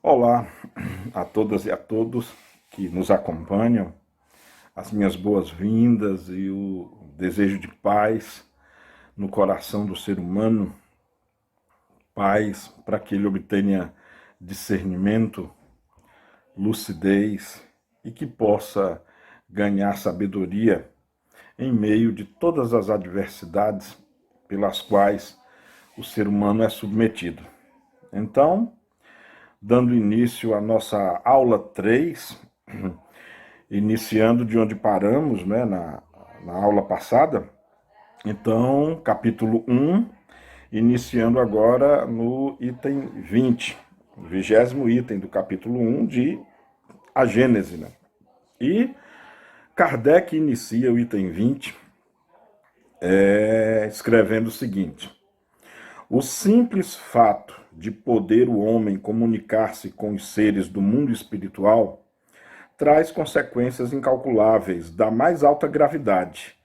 Olá a todas e a todos que nos acompanham, as minhas boas-vindas e o desejo de paz no coração do ser humano, paz para que ele obtenha discernimento, lucidez e que possa ganhar sabedoria em meio de todas as adversidades pelas quais o ser humano é submetido. Então, dando início à nossa aula 3, iniciando de onde paramos, né, na aula passada. Então, capítulo 1, iniciando agora no item 20, o 20º item do capítulo 1 de A Gênese. Né? E Kardec inicia o item 20 escrevendo o seguinte: o simples fato de poder o homem comunicar-se com os seres do mundo espiritual traz consequências incalculáveis da mais alta gravidade.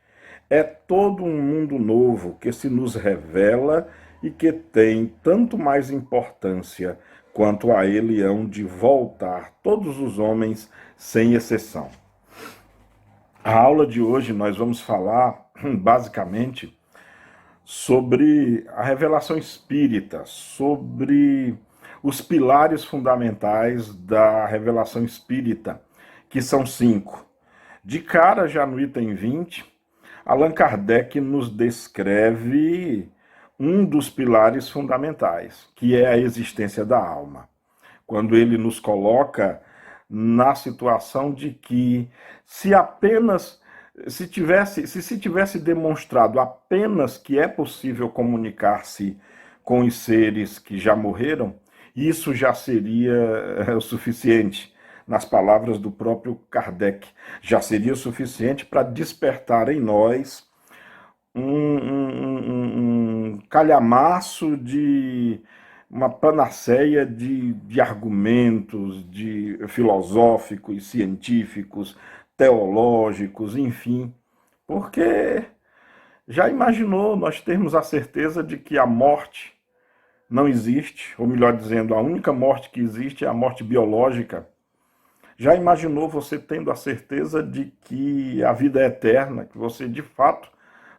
É todo um mundo novo que se nos revela e que tem tanto mais importância quanto a ele hão de voltar todos os homens sem exceção. A aula de hoje nós vamos falar basicamente sobre a revelação espírita, sobre os pilares fundamentais da revelação espírita, que são 5. De cara, já no item 20, Allan Kardec nos descreve um dos pilares fundamentais, que é a existência da alma. Quando ele nos coloca na situação de que se se tivesse demonstrado apenas que é possível comunicar-se com os seres que já morreram, isso já seria o suficiente. Nas palavras do próprio Kardec, já seria o suficiente para despertar em nós um calhamaço de uma panaceia de argumentos, de filosóficos, científicos, teológicos, enfim, porque já imaginou nós termos a certeza de que a morte não existe, ou melhor dizendo, a única morte que existe é a morte biológica. Já imaginou você tendo a certeza de que a vida é eterna, que você de fato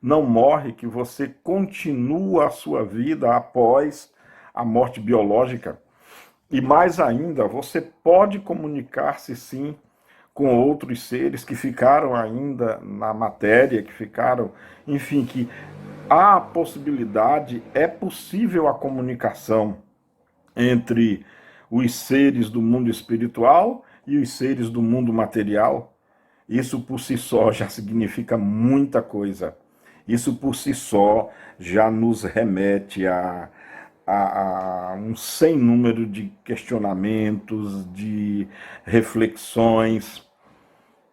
não morre, que você continua a sua vida após a morte biológica? E mais ainda, você pode comunicar-se sim com outros seres que ficaram ainda na matéria, que ficaram, enfim, que há a possibilidade, é possível a comunicação entre os seres do mundo espiritual e os seres do mundo material. Isso por si só já significa muita coisa. Isso por si só já nos remete a um sem número de questionamentos, de reflexões,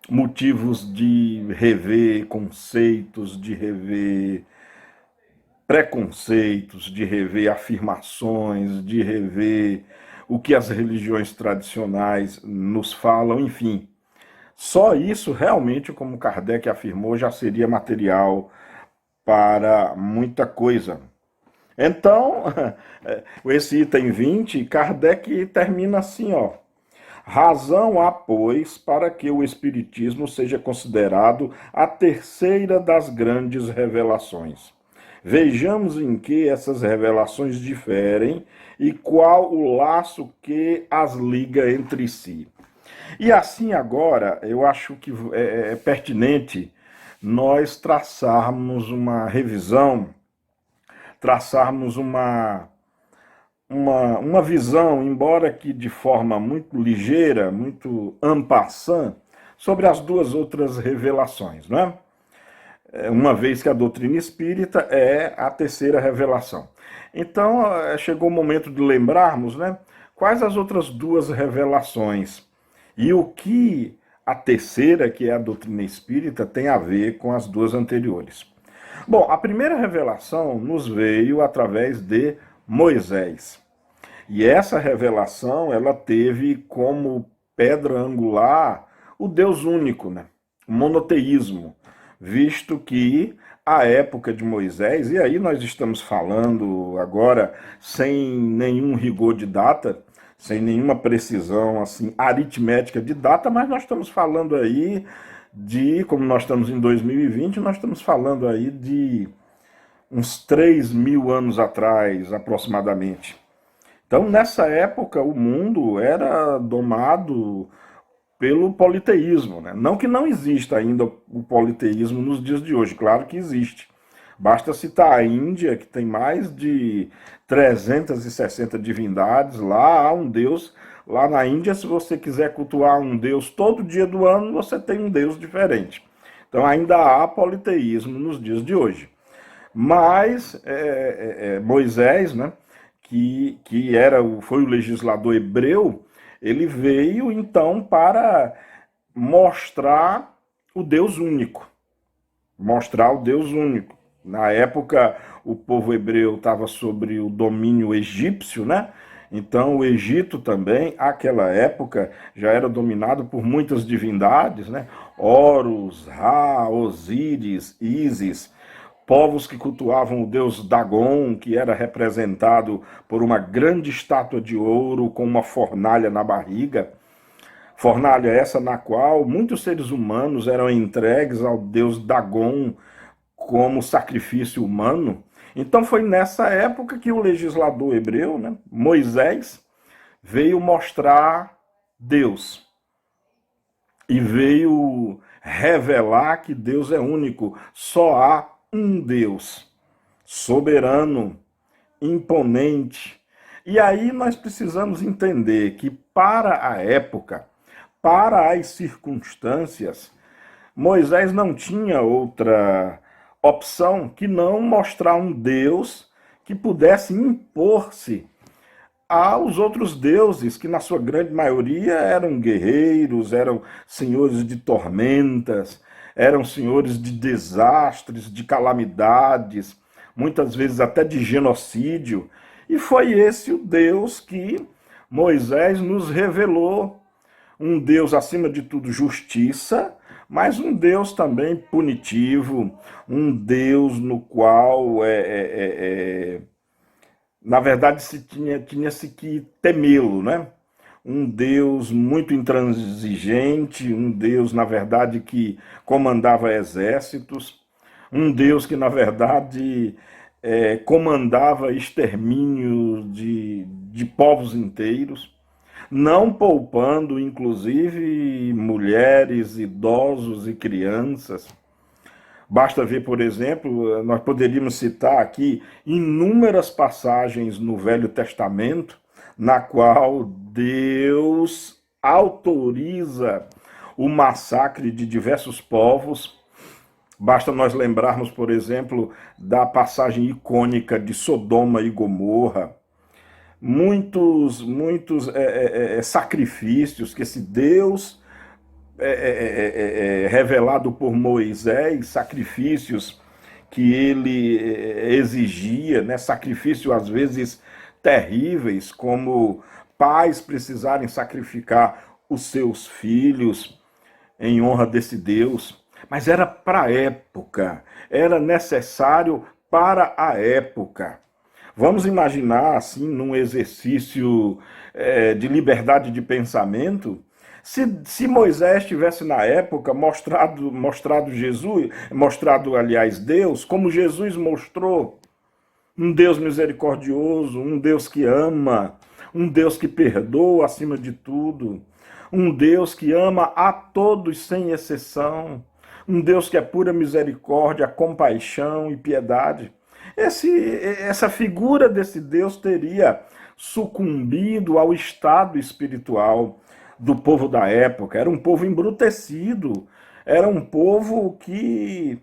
motivos de rever conceitos, de rever preconceitos, de rever afirmações, de rever o que as religiões tradicionais nos falam, enfim. Só isso realmente, como Kardec afirmou, já seria material para muita coisa. Então, esse item 20, Kardec termina assim, ó. Razão há, pois, para que o Espiritismo seja considerado a terceira das grandes revelações. Vejamos em que essas revelações diferem e qual o laço que as liga entre si. E assim agora, eu acho que é pertinente nós traçarmos uma revisão, traçarmos uma visão, embora que de forma muito ligeira, muito en passant, sobre as duas outras revelações, não é? Uma vez que a doutrina espírita é a terceira revelação. Então, chegou o momento de lembrarmos, né, quais as outras duas revelações e o que a terceira, que é a doutrina espírita, tem a ver com as duas anteriores. Bom, a primeira revelação nos veio através de Moisés. E essa revelação, ela teve como pedra angular o Deus único, né? O monoteísmo, visto que a época de Moisés, e aí nós estamos falando agora sem nenhum rigor de data, sem nenhuma precisão assim aritmética de data, mas nós estamos falando aí de, como nós estamos em 2020, nós estamos falando aí de uns 3.000 anos atrás, aproximadamente. Então, nessa época, o mundo era domado pelo politeísmo, né? Não que não exista ainda o politeísmo nos dias de hoje, claro que existe. Basta citar a Índia, que tem mais de 360 divindades. Lá há um deus. Lá na Índia, se você quiser cultuar um deus todo dia do ano, você tem um deus diferente. Então ainda há politeísmo nos dias de hoje. Mas Moisés, né, que foi o legislador hebreu, ele veio então para mostrar o Deus único. Mostrar o Deus único. Na época, o povo hebreu estava sobre o domínio egípcio, né? Então, o Egito também, àquela época, já era dominado por muitas divindades, né? Horus, Ra, Osíris, Ísis, povos que cultuavam o deus Dagon, que era representado por uma grande estátua de ouro com uma fornalha na barriga. Fornalha essa na qual muitos seres humanos eram entregues ao deus Dagon como sacrifício humano. Então foi nessa época que o legislador hebreu, né, Moisés, veio mostrar Deus e veio revelar que Deus é único. Só há um Deus, soberano, imponente. E aí nós precisamos entender que para a época, para as circunstâncias, Moisés não tinha outra opção que não mostrar um Deus que pudesse impor-se aos outros deuses, que na sua grande maioria eram guerreiros, eram senhores de tormentas, eram senhores de desastres, de calamidades, muitas vezes até de genocídio. E foi esse o Deus que Moisés nos revelou. Um Deus, acima de tudo, justiça, mas um Deus também punitivo, um Deus no qual, na verdade, tinha-se que temê-lo, né? Um Deus muito intransigente, um Deus, na verdade, que comandava exércitos, um Deus que, na verdade, comandava extermínio de povos inteiros, não poupando, inclusive, mulheres, idosos e crianças. Basta ver, por exemplo, nós poderíamos citar aqui inúmeras passagens no Velho Testamento, na qual Deus autoriza o massacre de diversos povos. Basta nós lembrarmos, por exemplo, da passagem icônica de Sodoma e Gomorra, muitos sacrifícios que esse Deus revelado por Moisés, sacrifícios que ele exigia, né, sacrifícios às vezes terríveis, como pais precisarem sacrificar os seus filhos em honra desse Deus. Mas era para a época, era necessário para a época. Vamos imaginar, assim, num exercício de liberdade de pensamento, se Moisés tivesse na época mostrado Jesus, mostrado, aliás, Deus, como Jesus mostrou, um Deus misericordioso, um Deus que ama, um Deus que perdoa acima de tudo, um Deus que ama a todos sem exceção, um Deus que é pura misericórdia, compaixão e piedade. Essa figura desse Deus teria sucumbido ao estado espiritual do povo da época. Era um povo embrutecido, era um povo que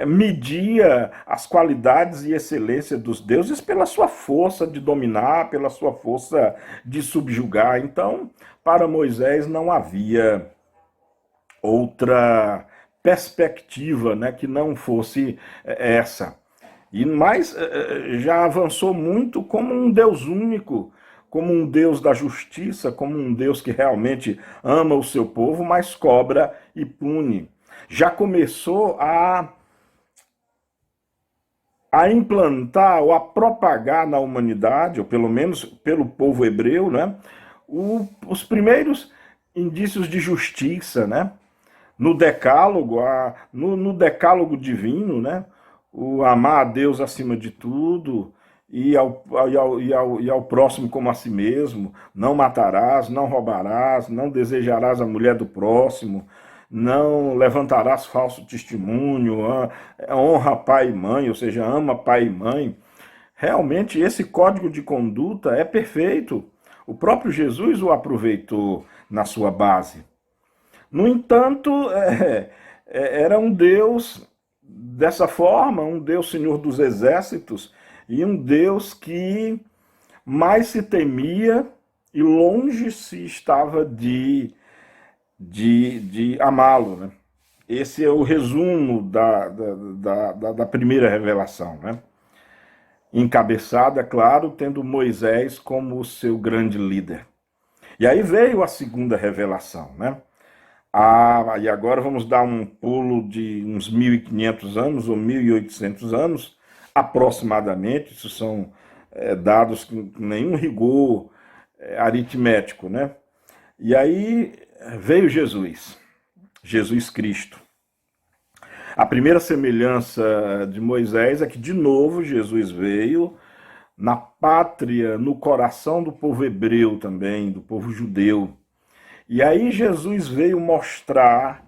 media as qualidades e excelência dos deuses pela sua força de dominar, pela sua força de subjugar. Então, para Moisés não havia outra perspectiva, né, que não fosse essa. Mas já avançou muito como um Deus único, como um Deus da justiça, como um Deus que realmente ama o seu povo, mas cobra e pune. Já começou a implantar ou a propagar na humanidade, ou pelo menos pelo povo hebreu, né, os primeiros indícios de justiça, né? No decálogo, no decálogo divino, né? O amar a Deus acima de tudo e ao próximo como a si mesmo, não matarás, não roubarás, não desejarás a mulher do próximo, não levantarás falso testemunho, honra pai e mãe, ou seja, ama pai e mãe. Realmente esse código de conduta é perfeito. O próprio Jesus o aproveitou na sua base. No entanto, era um Deus dessa forma, um Deus Senhor dos exércitos, e um Deus que mais se temia e longe se estava de amá-lo. Né? Esse é o resumo da primeira revelação. Né? Encabeçada, claro, tendo Moisés como o seu grande líder. E aí veio a segunda revelação, né? E agora vamos dar um pulo de uns 1.500 anos ou 1.800 anos, aproximadamente. Isso são dados com nenhum rigor aritmético, né? E aí veio Jesus Cristo. A primeira semelhança de Moisés é que, de novo, Jesus veio na pátria, no coração do povo hebreu também, do povo judeu. E aí Jesus veio mostrar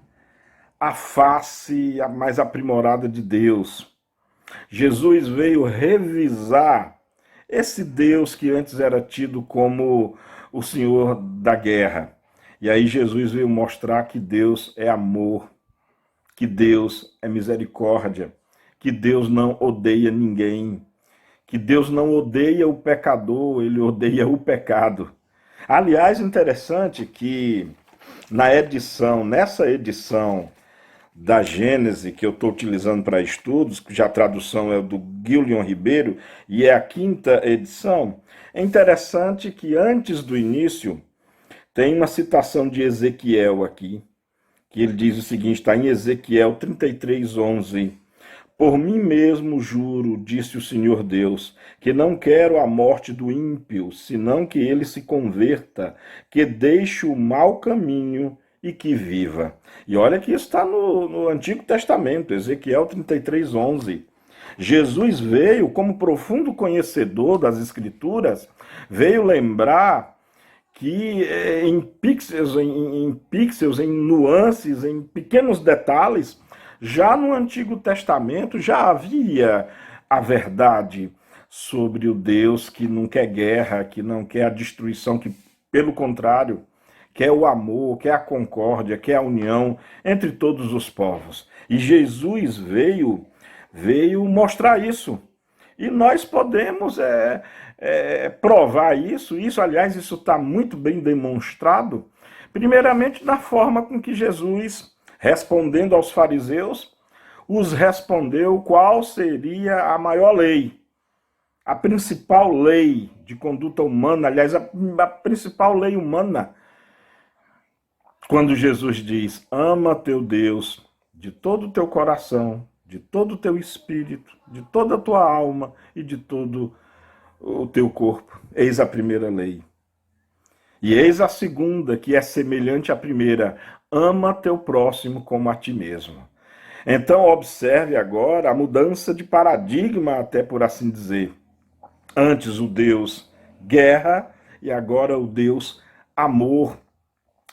a face mais aprimorada de Deus. Jesus veio revisar esse Deus que antes era tido como o Senhor da guerra. E aí Jesus veio mostrar que Deus é amor, que Deus é misericórdia, que Deus não odeia ninguém, que Deus não odeia o pecador, ele odeia o pecado. Aliás, interessante que nessa edição da Gênese, que eu estou utilizando para estudos, que a tradução é do Guilherme Ribeiro, e é a quinta edição, é interessante que antes do início tem uma citação de Ezequiel aqui, que ele diz o seguinte, está em Ezequiel 33:11. Por mim mesmo juro, disse o Senhor Deus, que não quero a morte do ímpio, senão que ele se converta, que deixe o mau caminho e que viva. E olha que isso está no Antigo Testamento, Ezequiel 33:11. Jesus veio, como profundo conhecedor das Escrituras, veio lembrar que em pixels, em nuances, em pequenos detalhes, já no Antigo Testamento já havia a verdade sobre o Deus que não quer guerra, que não quer a destruição, que, pelo contrário, quer o amor, quer a concórdia, quer a união entre todos os povos. E Jesus veio mostrar isso. E nós podemos provar isso. Aliás, isso está muito bem demonstrado, primeiramente na forma com que Jesus, respondendo aos fariseus, os respondeu qual seria a maior lei, a principal lei de conduta humana, aliás, a principal lei humana, quando Jesus diz, ama teu Deus de todo o teu coração, de todo o teu espírito, de toda a tua alma e de todo o teu corpo. Eis a primeira lei. E eis a segunda, que é semelhante à primeira, ama teu próximo como a ti mesmo. Então, observe agora a mudança de paradigma, até por assim dizer. Antes o Deus guerra e agora o Deus amor.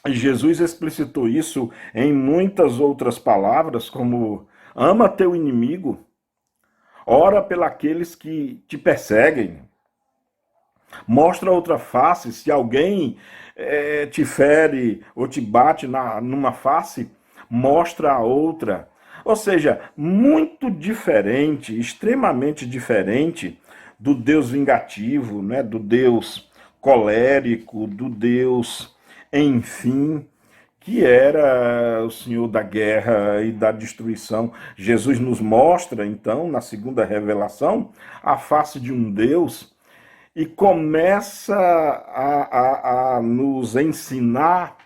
E Jesus explicitou isso em muitas outras palavras, como ama teu inimigo, ora pelos que te perseguem, mostra outra face, se alguém te fere ou te bate numa face, mostra a outra. Ou seja, muito diferente, extremamente diferente do Deus vingativo, né? Do Deus colérico, do Deus, enfim, que era o Senhor da guerra e da destruição. Jesus nos mostra, então, na segunda revelação, a face de um Deus e começa a nos ensinar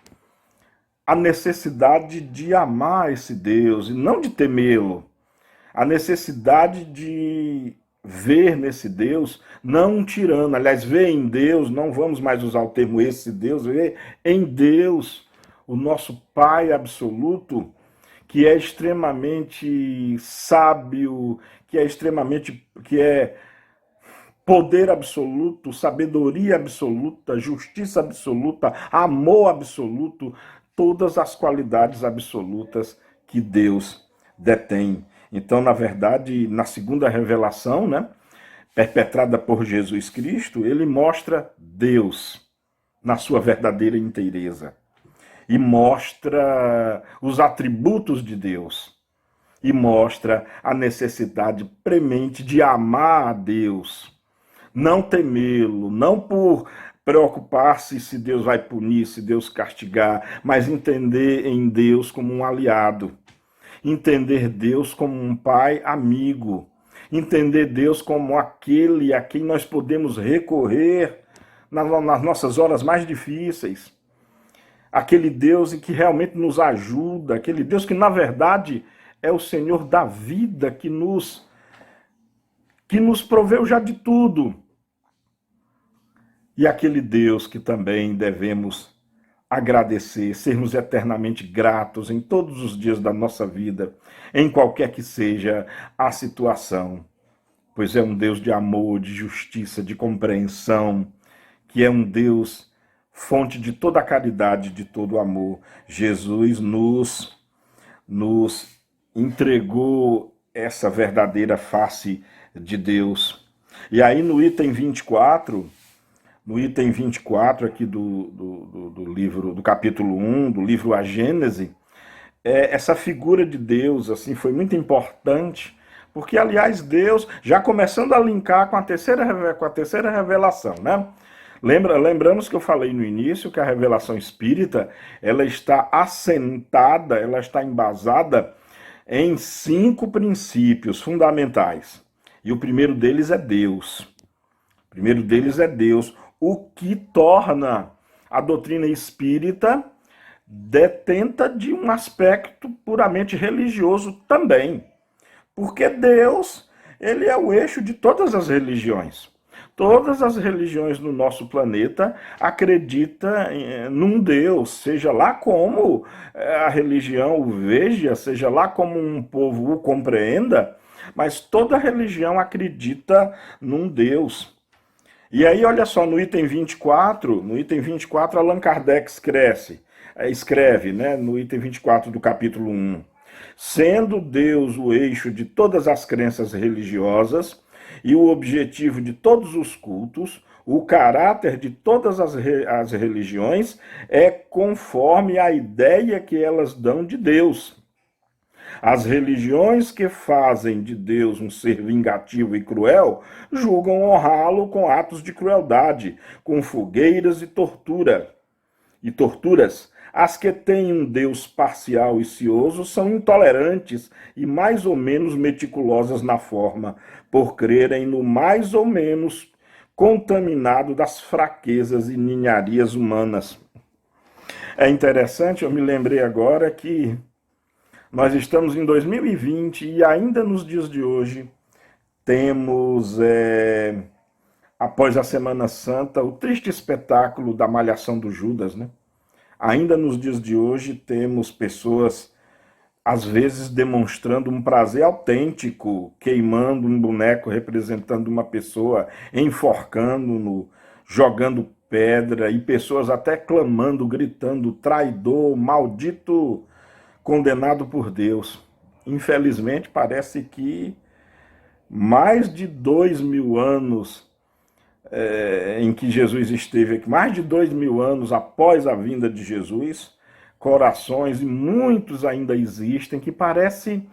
a necessidade de amar esse Deus e não de temê-lo, a necessidade de ver nesse Deus não um tirano, aliás, ver em Deus, não vamos mais usar o termo esse Deus, ver em Deus o nosso Pai absoluto, que é extremamente sábio, que é poder absoluto, sabedoria absoluta, justiça absoluta, amor absoluto, todas as qualidades absolutas que Deus detém. Então, na verdade, na segunda revelação, né, perpetrada por Jesus Cristo, ele mostra Deus na sua verdadeira inteireza e mostra os atributos de Deus e mostra a necessidade premente de amar a Deus, não temê-lo, não por preocupar-se se Deus vai punir, se Deus castigar, mas entender em Deus como um aliado, entender Deus como um pai amigo, entender Deus como aquele a quem nós podemos recorrer nas nossas horas mais difíceis, aquele Deus em que realmente nos ajuda, aquele Deus que na verdade é o Senhor da vida, que nos proveu já de tudo. E aquele Deus que também devemos agradecer, sermos eternamente gratos em todos os dias da nossa vida, em qualquer que seja a situação, pois é um Deus de amor, de justiça, de compreensão, que é um Deus fonte de toda a caridade, de todo o amor. Jesus nos entregou essa verdadeira face de Deus. E aí no item 24 aqui do livro, do capítulo 1, do livro A Gênese, essa figura de Deus assim foi muito importante, porque, aliás, Deus, já começando a linkar com a terceira revelação, né? Lembramos que eu falei no início que a revelação espírita, ela está assentada, ela está embasada em 5 princípios fundamentais. E o primeiro deles é Deus. O primeiro deles é Deus, o que torna a doutrina espírita detenta de um aspecto puramente religioso também. Porque Deus, ele é o eixo de todas as religiões. Todas as religiões no nosso planeta acreditam num Deus, seja lá como a religião o veja, seja lá como um povo o compreenda, mas toda religião acredita num Deus. E aí, olha só, no item 24, Allan Kardec escreve, né, no item 24 do capítulo 1, sendo Deus o eixo de todas as crenças religiosas e o objetivo de todos os cultos, o caráter de todas as religiões é conforme a ideia que elas dão de Deus. As religiões que fazem de Deus um ser vingativo e cruel julgam honrá-lo com atos de crueldade, com fogueiras e torturas. As que têm um Deus parcial e cioso são intolerantes e mais ou menos meticulosas na forma, por crerem no mais ou menos contaminado das fraquezas e ninharias humanas. É interessante, eu me lembrei agora que nós estamos em 2020 e ainda nos dias de hoje temos, após a Semana Santa, o triste espetáculo da malhação do Judas, né? Ainda nos dias de hoje temos pessoas, às vezes, demonstrando um prazer autêntico, queimando um boneco representando uma pessoa, enforcando-no, jogando pedra, e pessoas até clamando, gritando, traidor, maldito, condenado por Deus. Infelizmente, parece que mais de 2000 anos em que Jesus esteve aqui, mais de 2000 anos após a vinda de Jesus, corações, e muitos ainda existem, que parece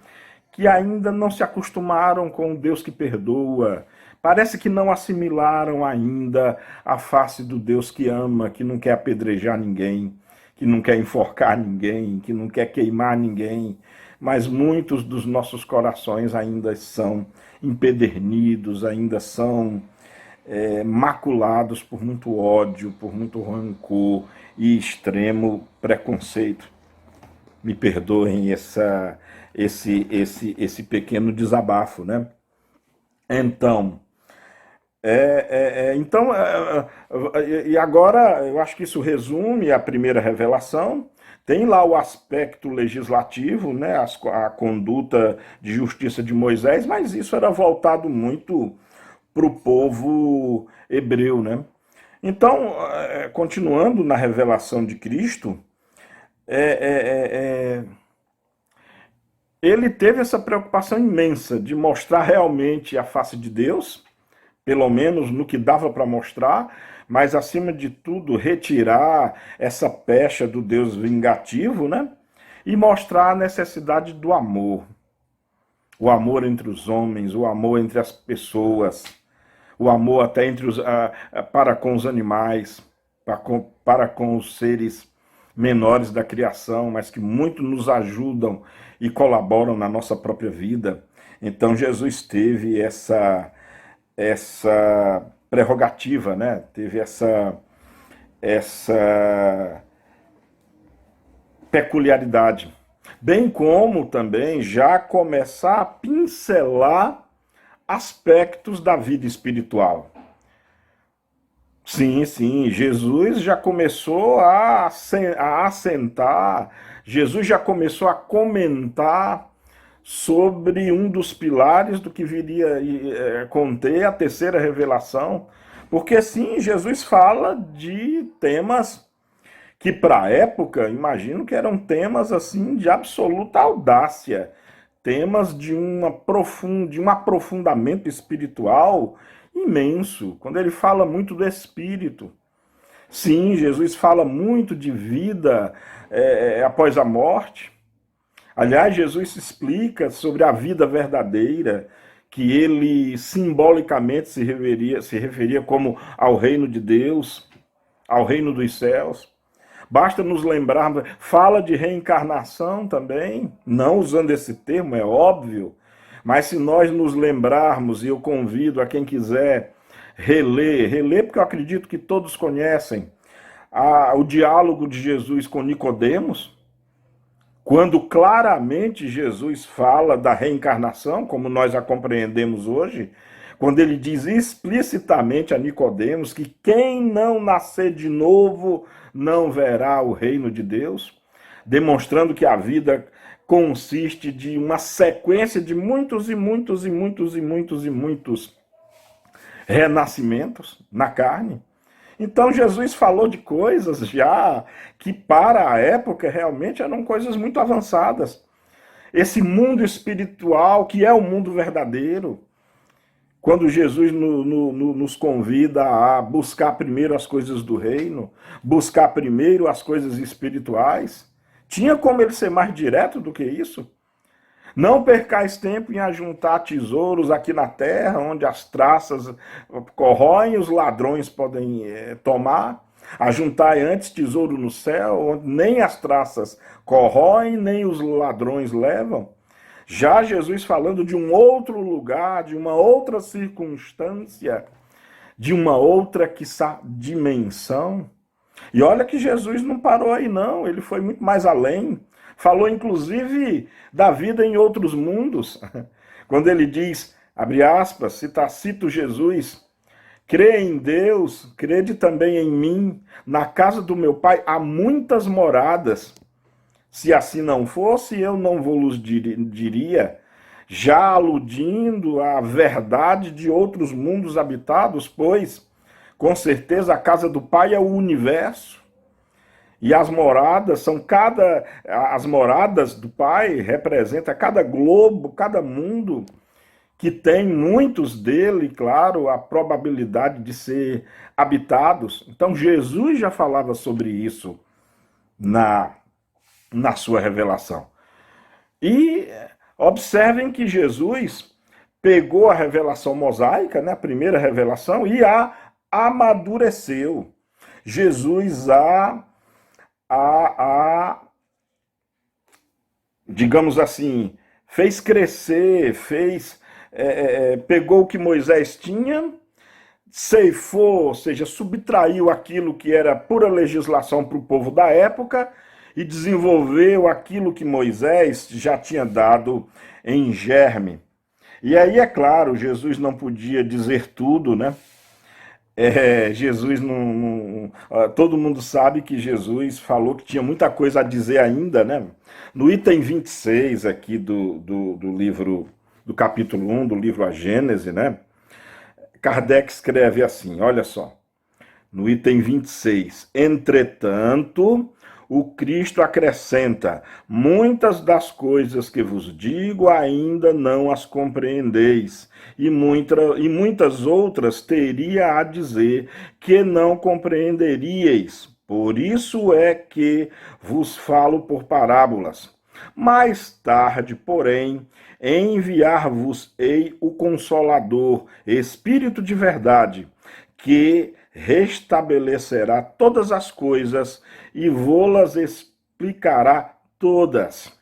que ainda não se acostumaram com o Deus que perdoa, parece que não assimilaram ainda a face do Deus que ama, que não quer apedrejar ninguém, que não quer enforcar ninguém, que não quer queimar ninguém, mas muitos dos nossos corações ainda são empedernidos, ainda são maculados por muito ódio, por muito rancor e extremo preconceito. Me perdoem esse pequeno desabafo, né? Então, e agora eu acho que isso resume a primeira revelação. Tem lá o aspecto legislativo, né, a conduta de justiça de Moisés, mas isso era voltado muito para o povo hebreu, né? Então, continuando na revelação de Cristo, é, é, é, é, ele teve essa preocupação imensa de mostrar realmente a face de Deus, pelo menos no que dava para mostrar, mas acima de tudo retirar essa pecha do Deus vingativo, né? E mostrar a necessidade do amor. O amor entre os homens, o amor entre as pessoas, o amor até para com os animais, para com os seres menores da criação, mas que muito nos ajudam e colaboram na nossa própria vida. Então Jesus teve essa prerrogativa, né? Teve essa peculiaridade. Bem como também já começar a pincelar aspectos da vida espiritual. Sim, sim, Jesus já começou a assentar, Jesus já começou a comentar sobre um dos pilares do que viria conter a terceira revelação, porque sim, Jesus fala de temas que para a época, imagino que eram temas assim de absoluta audácia, temas de um aprofundamento espiritual imenso, quando ele fala muito do espírito. Sim, Jesus fala muito de vida após a morte. Aliás, Jesus explica sobre a vida verdadeira, que ele simbolicamente se referia como ao reino de Deus, ao reino dos céus. Basta nos lembrar, fala de reencarnação também, não usando esse termo, é óbvio, mas se nós nos lembrarmos, e eu convido a quem quiser reler, porque eu acredito que todos conhecem, o diálogo de Jesus com Nicodemos, quando claramente Jesus fala da reencarnação, como nós a compreendemos hoje, quando ele diz explicitamente a Nicodemos que quem não nascer de novo não verá o reino de Deus, demonstrando que a vida consiste de uma sequência de muitos e muitos e muitos e muitos e muitos renascimentos na carne. Então Jesus falou de coisas já que para a época realmente eram coisas muito avançadas. Esse mundo espiritual que é o mundo verdadeiro, quando Jesus nos convida a buscar primeiro as coisas do reino, buscar primeiro as coisas espirituais, tinha como ele ser mais direto do que isso? Não percais tempo em ajuntar tesouros aqui na terra, onde as traças corroem e os ladrões podem tomar. Ajuntai antes tesouro no céu, onde nem as traças corroem, nem os ladrões levam. Já Jesus falando de um outro lugar, de uma outra circunstância, de uma outra, quiçá, dimensão. E olha que Jesus não parou aí não, ele foi muito mais além. Falou inclusive da vida em outros mundos. Quando ele diz, abre aspas, cito Jesus, crê em Deus, crede também em mim, na casa do meu Pai há muitas moradas. Se assim não fosse, eu não vos diria, já aludindo à verdade de outros mundos habitados, pois, com certeza, a casa do Pai é o universo, e as moradas as moradas do Pai representam cada globo, cada mundo, que tem muitos dele, claro, a probabilidade de ser habitados. Então, Jesus já falava sobre isso na sua revelação. E observem que Jesus pegou a revelação mosaica, né, a primeira revelação, e a amadureceu. Jesus digamos assim, fez crescer, pegou o que Moisés tinha, ceifou, ou seja, subtraiu aquilo que era pura legislação para o povo da época e desenvolveu aquilo que Moisés já tinha dado em germe. E aí, é claro, Jesus não podia dizer tudo, né? Jesus todo mundo sabe que Jesus falou que tinha muita coisa a dizer ainda, né? No item 26 aqui do livro, do capítulo 1 do livro A Gênese, né? Kardec escreve assim, olha só, no item 26, entretanto, o Cristo acrescenta, muitas das coisas que vos digo ainda não as compreendeis, e muitas outras teria a dizer que não compreenderíeis. Por isso é que vos falo por parábolas. Mais tarde, porém, enviar-vos-ei o Consolador, Espírito de verdade, que restabelecerá todas as coisas e vô-las explicará todas.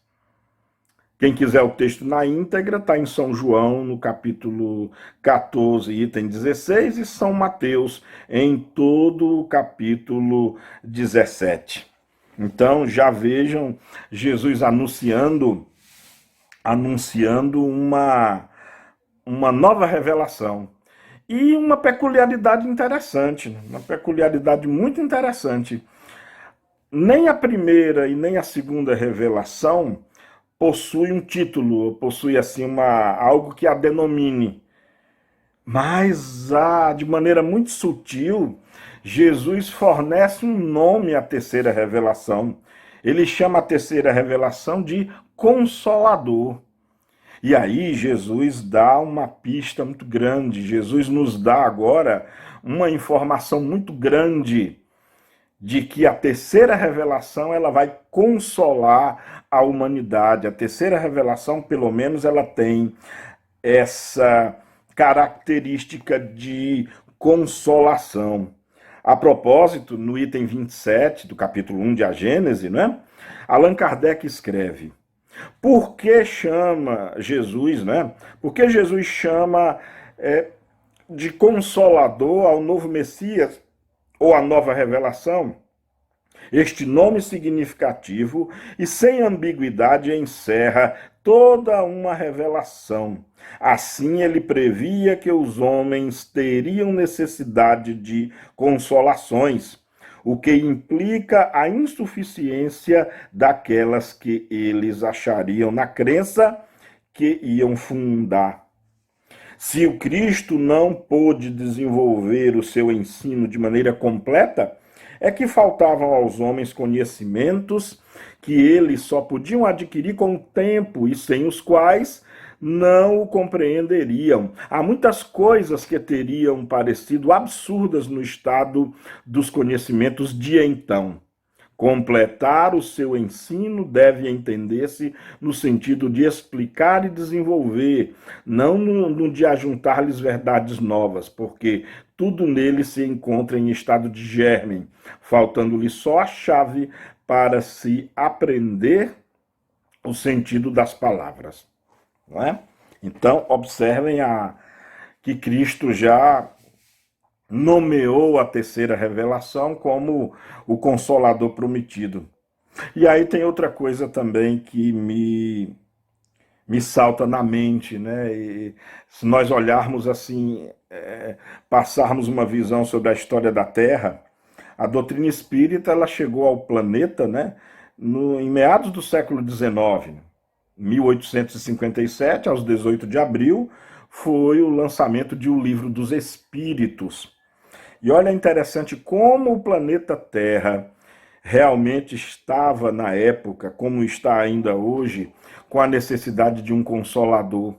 Quem quiser o texto na íntegra, está em São João, no capítulo 14, item 16, e São Mateus, em todo o capítulo 17. Então, já vejam Jesus anunciando uma nova revelação. E uma peculiaridade interessante, uma peculiaridade muito interessante. Nem a primeira e nem a segunda revelação possui um título, possui assim algo que a denomine. Mas, de maneira muito sutil, Jesus fornece um nome à terceira revelação. Ele chama a terceira revelação de Consolador. E aí Jesus dá uma pista muito grande. Jesus nos dá agora uma informação muito grande de que a terceira revelação ela vai consolar a humanidade. A terceira revelação, pelo menos, ela tem essa característica de consolação. A propósito, no item 27 do capítulo 1 de A Gênese, né? Allan Kardec escreve: por que chama Jesus, né? Por que Jesus chama de Consolador ao novo Messias ou a nova revelação? Este nome significativo e sem ambiguidade encerra toda uma revelação. Assim, ele previa que os homens teriam necessidade de consolações, o que implica a insuficiência daquelas que eles achariam na crença que iam fundar. Se o Cristo não pôde desenvolver o seu ensino de maneira completa, é que faltavam aos homens conhecimentos que eles só podiam adquirir com o tempo e sem os quais não o compreenderiam. Há muitas coisas que teriam parecido absurdas no estado dos conhecimentos de então. Completar o seu ensino deve entender-se no sentido de explicar e desenvolver, não no de ajuntar-lhes verdades novas, porque tudo nele se encontra em estado de germe, faltando-lhe só a chave para se aprender o sentido das palavras. Não é? Então, observem que Cristo já nomeou a terceira revelação como o Consolador prometido. E aí tem outra coisa também que me salta na mente, né? E se nós olharmos assim, passarmos uma visão sobre a história da Terra, a doutrina espírita ela chegou ao planeta, né? Em meados do século XIX, 1857, aos 18 de abril, foi o lançamento de O Livro dos Espíritos. E olha, interessante como o planeta Terra realmente estava na época, como está ainda hoje, com a necessidade de um consolador.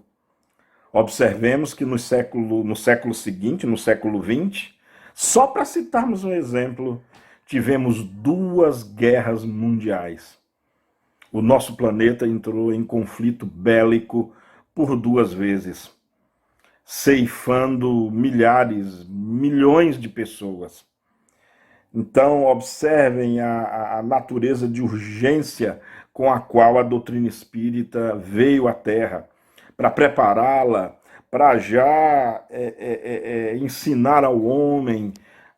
Observemos que no século seguinte, no século XX, só para citarmos um exemplo, tivemos 2 guerras mundiais. O nosso planeta entrou em conflito bélico por 2 vezes, ceifando milhares, milhões de pessoas. Então, observem a natureza de urgência com a qual a doutrina espírita veio à Terra, para prepará-la, para já ensinar ao homem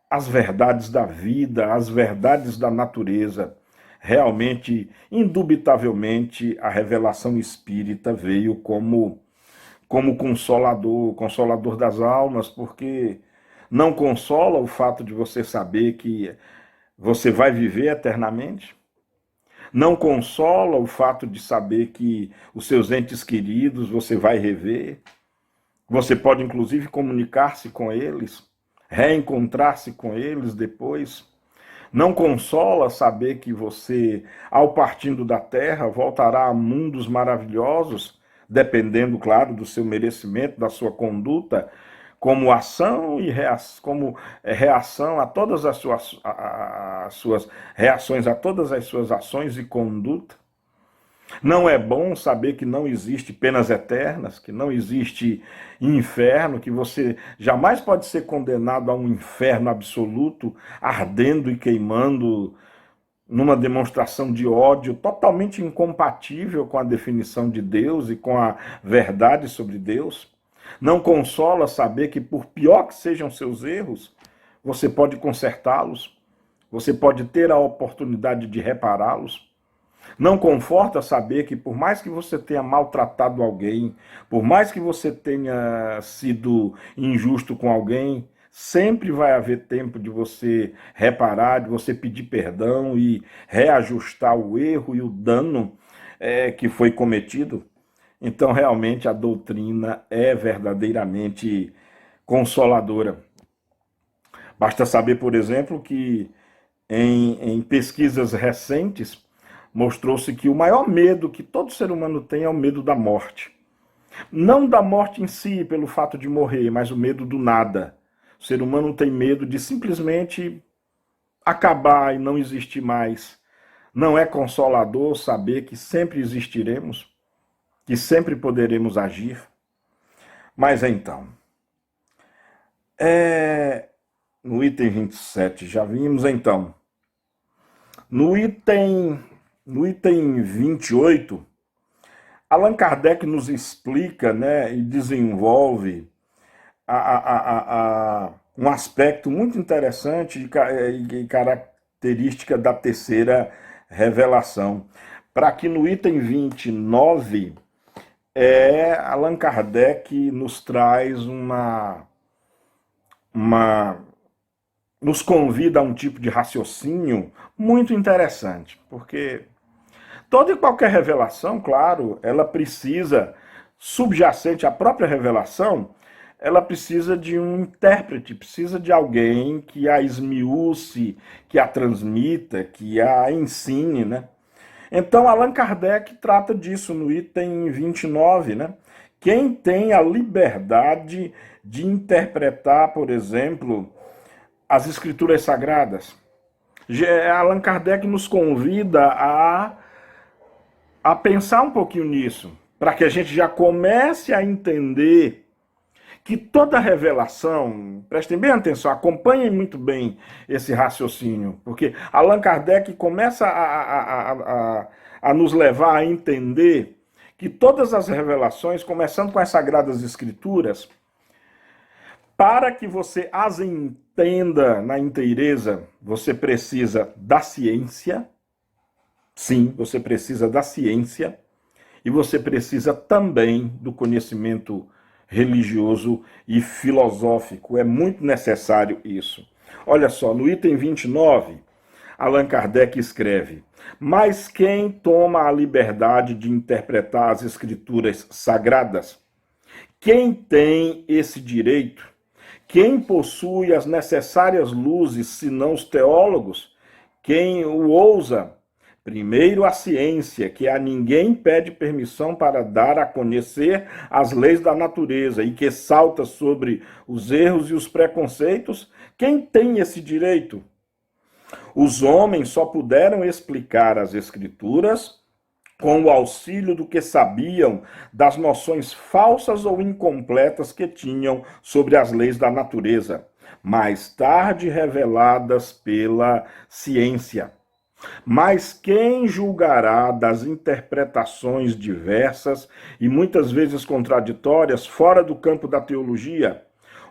as verdades da vida, as verdades da natureza. Realmente, indubitavelmente, a revelação espírita veio como como consolador, consolador das almas, porque não consola o fato de você saber que você vai viver eternamente. Não consola o fato de saber que os seus entes queridos você vai rever. Você pode, inclusive, comunicar-se com eles, reencontrar-se com eles depois. Não consola saber que você, ao partindo da terra, voltará a mundos maravilhosos, dependendo, claro, do seu merecimento, da sua conduta, como ação e reação, como reação a todas as suas reações, a todas as suas ações e conduta. Não é bom saber que não existe penas eternas, que não existe inferno, que você jamais pode ser condenado a um inferno absoluto, ardendo e queimando numa demonstração de ódio totalmente incompatível com a definição de Deus e com a verdade sobre Deus. Não consola saber que, por pior que sejam seus erros, você pode consertá-los, você pode ter a oportunidade de repará-los. Não conforta saber que, por mais que você tenha maltratado alguém, por mais que você tenha sido injusto com alguém, sempre vai haver tempo de você reparar, de você pedir perdão e reajustar o erro e o dano que foi cometido. Então, realmente, a doutrina é verdadeiramente consoladora. Basta saber, por exemplo, que em pesquisas recentes, mostrou-se que o maior medo que todo ser humano tem é o medo da morte. Não da morte em si, pelo fato de morrer, mas o medo do nada. O ser humano tem medo de simplesmente acabar e não existir mais. Não é consolador saber que sempre existiremos, que sempre poderemos agir. Mas então, no item 27, já vimos então. No item 28, Allan Kardec nos explica, né, e desenvolve um aspecto muito interessante e característica da terceira revelação. Para que no item 29, Allan Kardec nos traz nos convida a um tipo de raciocínio muito interessante, porque toda e qualquer revelação, claro, ela precisa, subjacente à própria revelação, ela precisa de um intérprete, precisa de alguém que a esmiúce, que a transmita, que a ensine, né? Então, Allan Kardec trata disso no item 29, né? Quem tem a liberdade de interpretar, por exemplo, as escrituras sagradas? Allan Kardec nos convida a pensar um pouquinho nisso, para que a gente já comece a entender que toda revelação, prestem bem atenção, acompanhem muito bem esse raciocínio, porque Allan Kardec começa a nos levar a entender que todas as revelações, começando com as Sagradas Escrituras, para que você as entenda na inteireza, você precisa da ciência. Sim, você precisa da ciência e você precisa também do conhecimento religioso e filosófico. É muito necessário isso. Olha só, no item 29, Allan Kardec escreve: mas quem toma a liberdade de interpretar as escrituras sagradas? Quem tem esse direito? Quem possui as necessárias luzes, senão os teólogos? Quem o ousa? Primeiro, a ciência, que a ninguém pede permissão para dar a conhecer as leis da natureza e que salta sobre os erros e os preconceitos. Quem tem esse direito? Os homens só puderam explicar as escrituras com o auxílio do que sabiam das noções falsas ou incompletas que tinham sobre as leis da natureza, mais tarde reveladas pela ciência. Mas quem julgará das interpretações diversas e muitas vezes contraditórias fora do campo da teologia?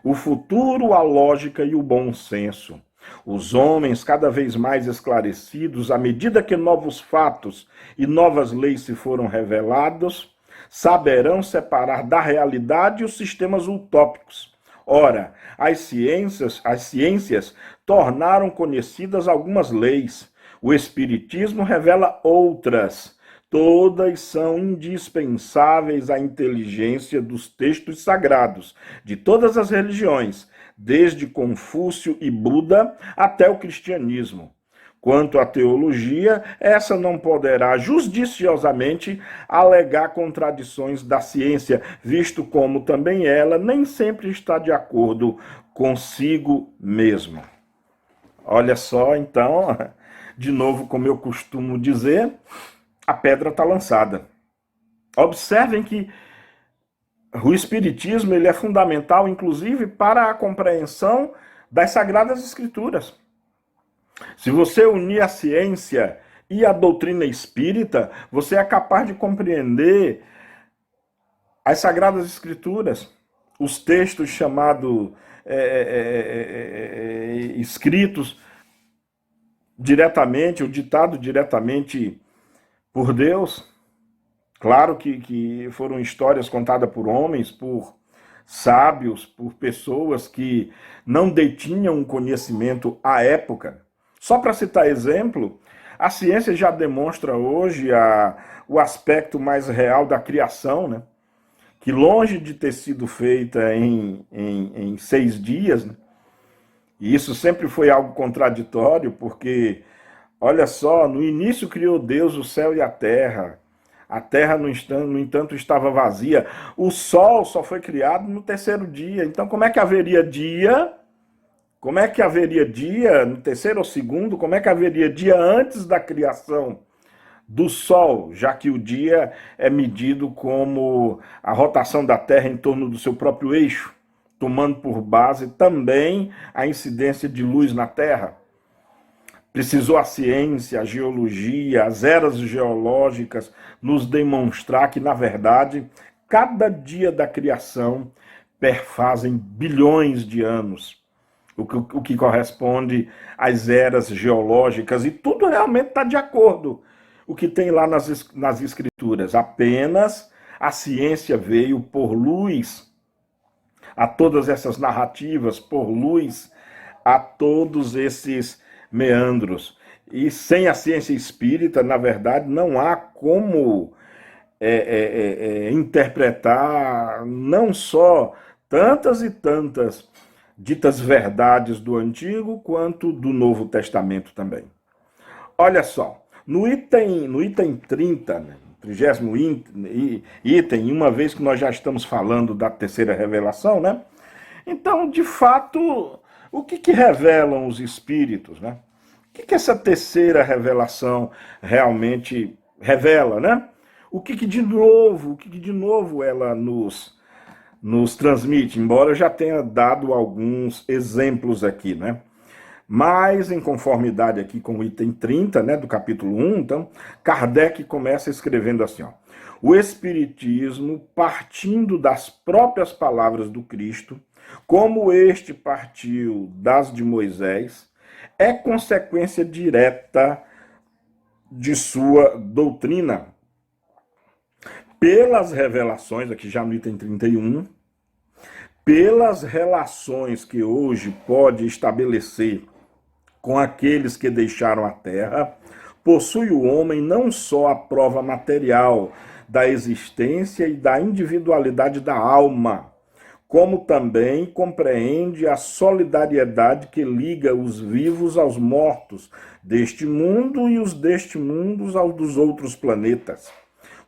O futuro, a lógica e o bom senso. Os homens, cada vez mais esclarecidos, à medida que novos fatos e novas leis se foram revelados, saberão separar da realidade os sistemas utópicos. Ora, as ciências tornaram conhecidas algumas leis. O Espiritismo revela outras. Todas são indispensáveis à inteligência dos textos sagrados de todas as religiões, desde Confúcio e Buda até o cristianismo. Quanto à teologia, essa não poderá justiciosamente alegar contradições da ciência, visto como também ela nem sempre está de acordo consigo mesma. Olha só, então, de novo, como eu costumo dizer, a pedra está lançada. Observem que o Espiritismo ele é fundamental, inclusive, para a compreensão das Sagradas Escrituras. Se você unir a ciência e a doutrina espírita, você é capaz de compreender as Sagradas Escrituras, os textos chamados escritos diretamente, ou ditado diretamente por Deus. Claro que foram histórias contadas por homens, por sábios, por pessoas que não detinham um conhecimento à época. Só para citar exemplo, a ciência já demonstra hoje o aspecto mais real da criação, né? Que longe de ter sido feita em 6 dias, né? E isso sempre foi algo contraditório, porque, olha só, no início criou Deus o céu e a terra, no entanto, estava vazia, o sol só foi criado no 3º dia, então como é que haveria dia? Como é que haveria dia no 3º ou 2º? Como é que haveria dia antes da criação do Sol, já que o dia é medido como a rotação da Terra em torno do seu próprio eixo, tomando por base também a incidência de luz na Terra? Precisou a ciência, a geologia, as eras geológicas nos demonstrar que, na verdade, cada dia da criação perfazem bilhões de anos. O que corresponde às eras geológicas, e tudo realmente está de acordo o que tem lá nas escrituras. Apenas a ciência veio pôr luz a todas essas narrativas, pôr luz a todos esses meandros. E sem a ciência espírita, na verdade, não há como interpretar não só tantas e tantas ditas verdades do Antigo, quanto do Novo Testamento também. Olha só, no item 30, né, 30º item, uma vez que nós já estamos falando da terceira revelação, né? Então, de fato, o que revelam os Espíritos, né? O que essa terceira revelação realmente revela, né? O que de novo ela nos transmite, embora eu já tenha dado alguns exemplos aqui, né? Mas, em conformidade aqui com o item 30, né, do capítulo 1, então, Kardec começa escrevendo assim, ó: o Espiritismo, partindo das próprias palavras do Cristo, como este partiu das de Moisés, é consequência direta de sua doutrina. Pelas revelações, aqui já no item 31, pelas relações que hoje pode estabelecer com aqueles que deixaram a terra, possui o homem não só a prova material da existência e da individualidade da alma, como também compreende a solidariedade que liga os vivos aos mortos deste mundo e os deste mundo aos dos outros planetas.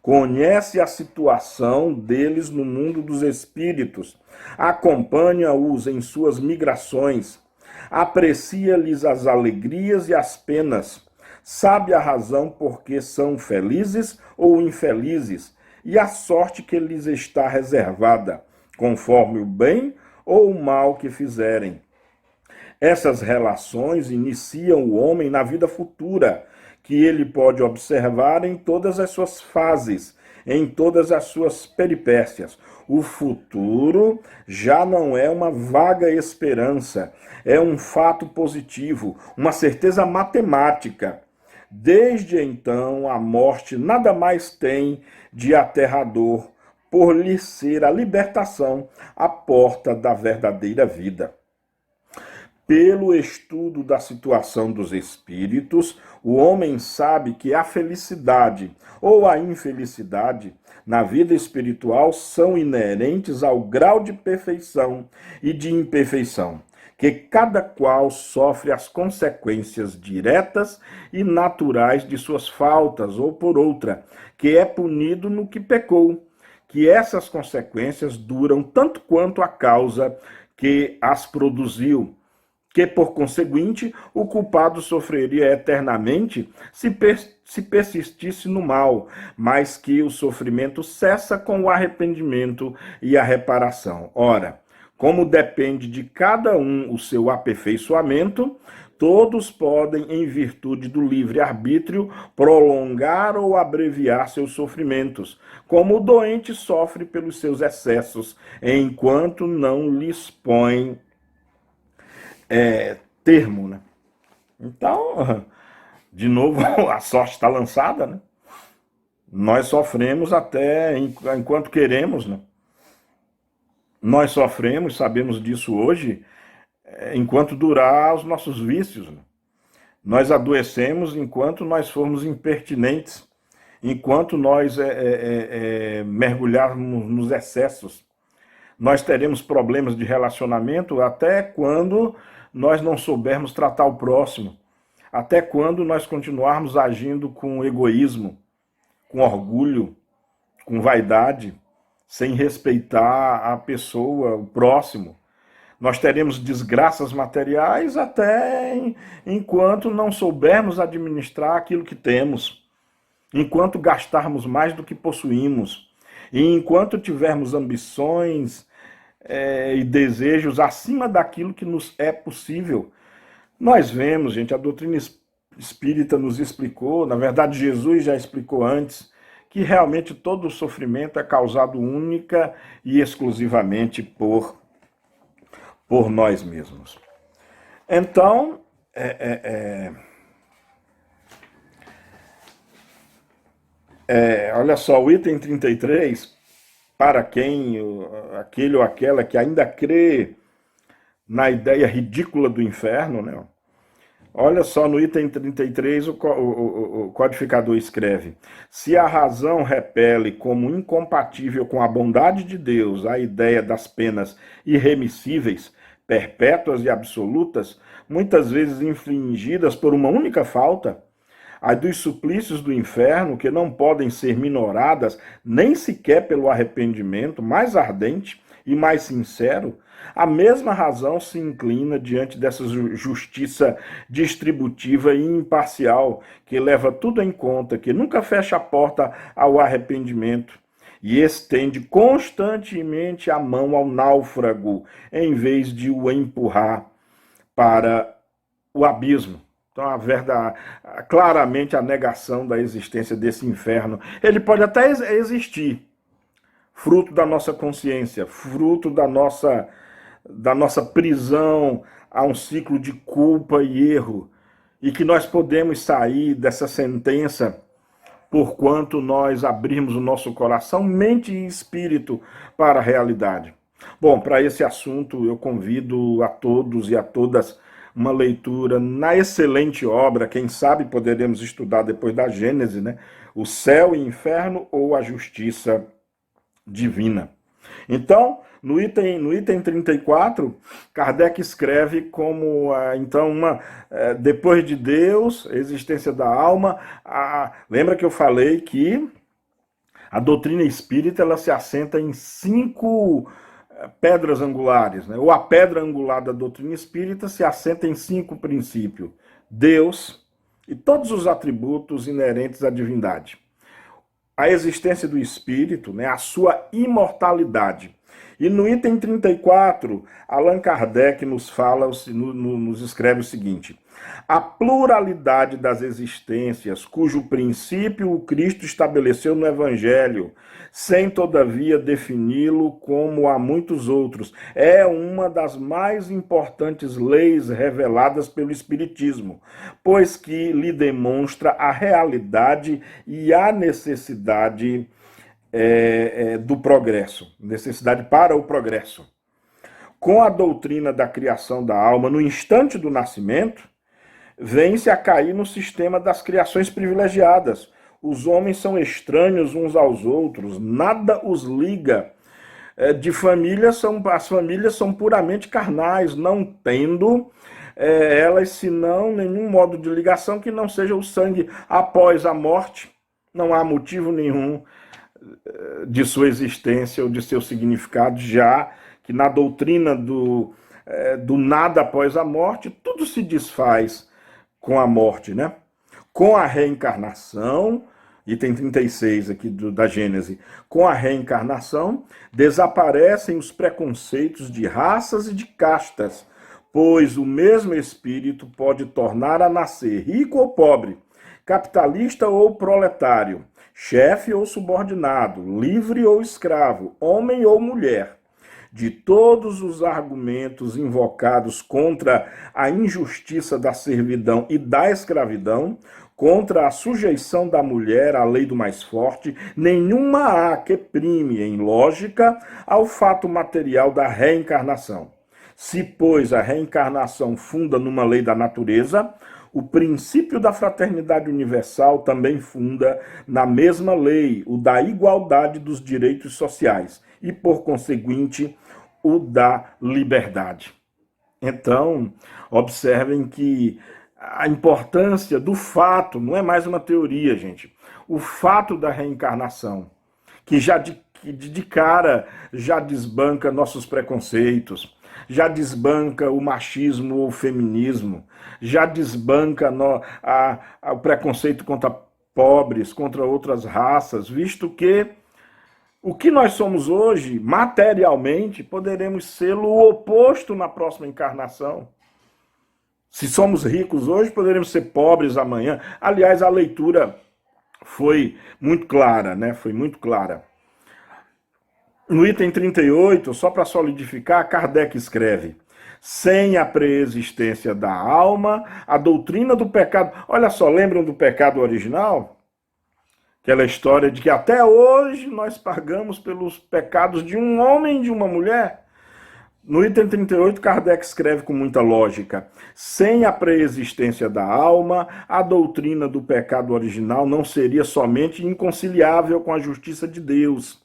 Conhece a situação deles no mundo dos espíritos, acompanha-os em suas migrações, aprecia-lhes as alegrias e as penas, sabe a razão por que são felizes ou infelizes, e a sorte que lhes está reservada, conforme o bem ou o mal que fizerem. Essas relações iniciam o homem na vida futura, que ele pode observar em todas as suas fases, em todas as suas peripécias. O futuro já não é uma vaga esperança, é um fato positivo, uma certeza matemática. Desde então, a morte nada mais tem de aterrador por lhe ser a libertação a porta da verdadeira vida. Pelo estudo da situação dos espíritos, o homem sabe que a felicidade ou a infelicidade na vida espiritual são inerentes ao grau de perfeição e de imperfeição, que cada qual sofre as consequências diretas e naturais de suas faltas, ou por outra, que é punido no que pecou, que essas consequências duram tanto quanto a causa que as produziu, que, por conseguinte, o culpado sofreria eternamente se persistisse no mal, mas que o sofrimento cessa com o arrependimento e a reparação. Ora, como depende de cada um o seu aperfeiçoamento, todos podem, em virtude do livre-arbítrio, prolongar ou abreviar seus sofrimentos, como o doente sofre pelos seus excessos, enquanto não lhes põe termo, né? Então, de novo, a sorte está lançada, né? Nós sofremos até enquanto queremos, né? Nós sofremos, sabemos disso hoje, enquanto durar os nossos vícios, né? Nós adoecemos enquanto nós formos impertinentes, enquanto nós mergulharmos nos excessos. Nós teremos problemas de relacionamento até quando nós não soubermos tratar o próximo, até quando nós continuarmos agindo com egoísmo, com orgulho, com vaidade, sem respeitar a pessoa, o próximo. Nós teremos desgraças materiais até enquanto não soubermos administrar aquilo que temos, enquanto gastarmos mais do que possuímos, e enquanto tivermos ambições e desejos acima daquilo que nos é possível. Nós vemos, gente, a doutrina espírita nos explicou, na verdade Jesus já explicou antes, que realmente todo o sofrimento é causado única e exclusivamente por nós mesmos. Então, olha só, o item 33, para quem, aquele ou aquela que ainda crê na ideia ridícula do inferno, né? Olha só, no item 33, o codificador escreve: se a razão repele como incompatível com a bondade de Deus a ideia das penas irremissíveis, perpétuas e absolutas, muitas vezes infligidas por uma única falta, a dos suplícios do inferno, que não podem ser minoradas nem sequer pelo arrependimento mais ardente e mais sincero, a mesma razão se inclina diante dessa justiça distributiva e imparcial, que leva tudo em conta, que nunca fecha a porta ao arrependimento e estende constantemente a mão ao náufrago, em vez de o empurrar para o abismo. Então, claramente a negação da existência desse inferno. Ele pode até existir, fruto da nossa consciência, fruto da nossa prisão a um ciclo de culpa e erro, e que nós podemos sair dessa sentença porquanto nós abrirmos o nosso coração, mente e espírito para a realidade. Bom, para esse assunto eu convido a todos e a todas uma leitura na excelente obra, quem sabe poderemos estudar depois da Gênese, né? O Céu e Inferno ou a Justiça Divina. Então, no item 34, Kardec escreve como, então, depois de Deus, a existência da alma. Lembra que eu falei que a doutrina espírita ela se assenta em 5 pedras angulares, né? Ou a pedra angular da doutrina espírita se assenta em 5 princípios: Deus e todos os atributos inerentes à divindade, a existência do espírito, né? A sua imortalidade. E no item 34, Allan Kardec nos fala, nos escreve o seguinte: a pluralidade das existências, cujo princípio o Cristo estabeleceu no Evangelho, sem todavia defini-lo como há muitos outros, é uma das mais importantes leis reveladas pelo Espiritismo, pois que lhe demonstra a realidade e a necessidade do progresso, necessidade para o progresso. Com a doutrina da criação da alma no instante do nascimento, vem-se a cair no sistema das criações privilegiadas. Os homens são estranhos uns aos outros, nada os liga. De família, as famílias são puramente carnais, não tendo elas senão nenhum modo de ligação que não seja o sangue após a morte. Não há motivo nenhum de sua existência ou de seu significado, já que na doutrina do nada após a morte, tudo se desfaz com a morte, né? Com a reencarnação, item 36 aqui da Gênese, com a reencarnação, desaparecem os preconceitos de raças e de castas, pois o mesmo espírito pode tornar a nascer rico ou pobre, capitalista ou proletário, chefe ou subordinado, livre ou escravo, homem ou mulher. De todos os argumentos invocados contra a injustiça da servidão e da escravidão, contra a sujeição da mulher à lei do mais forte, nenhuma há que prime em lógica ao fato material da reencarnação. Se, pois, a reencarnação funda numa lei da natureza, o princípio da fraternidade universal também funda na mesma lei o da igualdade dos direitos sociais e, por conseguinte, o da liberdade. Então, observem que a importância do fato, não é mais uma teoria, gente, o fato da reencarnação, que já de cara já desbanca nossos preconceitos, já desbanca o machismo ou o feminismo, já desbanca o preconceito contra pobres, contra outras raças, visto que o que nós somos hoje, materialmente, poderemos ser o oposto na próxima encarnação. Se somos ricos hoje, poderemos ser pobres amanhã. Aliás, a leitura foi muito clara, né? Foi muito clara. No item 38, só para solidificar, Kardec escreve: sem a preexistência da alma, a doutrina do pecado... Olha só, lembram do pecado original? Aquela história de que até hoje nós pagamos pelos pecados de um homem e de uma mulher. No item 38, Kardec escreve com muita lógica: sem a preexistência da alma, a doutrina do pecado original não seria somente inconciliável com a justiça de Deus,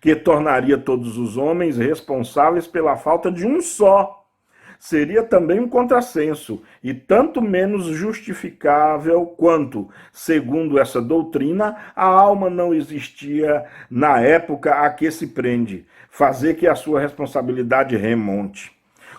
que tornaria todos os homens responsáveis pela falta de um só. Seria também um contrassenso, e tanto menos justificável quanto, segundo essa doutrina, a alma não existia na época a que se prende, fazer que a sua responsabilidade remonte.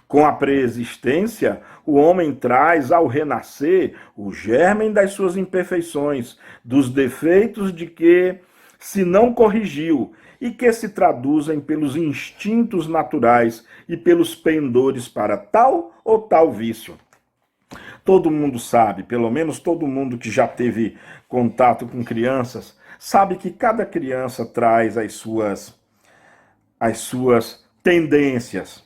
Com a preexistência, o homem traz ao renascer o germen das suas imperfeições, dos defeitos de que se não corrigiu, e que se traduzem pelos instintos naturais e pelos pendores para tal ou tal vício. Todo mundo sabe, pelo menos todo mundo que já teve contato com crianças, sabe que cada criança traz as suas tendências.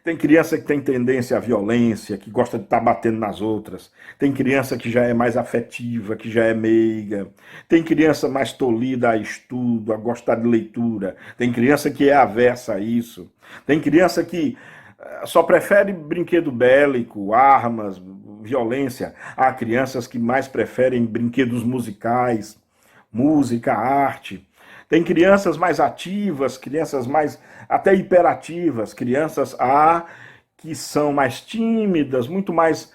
Tem criança que tem tendência à violência, que gosta de estar batendo nas outras. Tem criança que já é mais afetiva, que já é meiga. Tem criança mais tolhida a estudo, a gostar de leitura. Tem criança que é aversa a isso. Tem criança que só prefere brinquedo bélico, armas, violência. Há crianças que mais preferem brinquedos musicais, música, arte. Tem crianças mais ativas, crianças mais até hiperativas, crianças que são mais tímidas, muito mais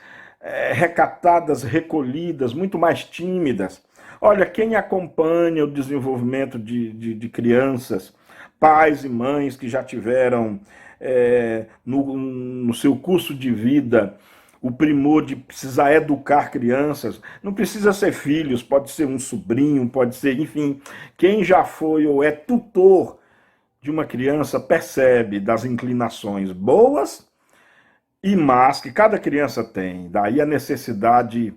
recatadas, recolhidas, muito mais tímidas. Olha, quem acompanha o desenvolvimento de crianças, pais e mães que já tiveram no seu curso de vida o primor de precisar educar crianças, não precisa ser filhos, pode ser um sobrinho, pode ser, enfim, quem já foi ou é tutor de uma criança percebe das inclinações boas e más que cada criança tem. Daí a necessidade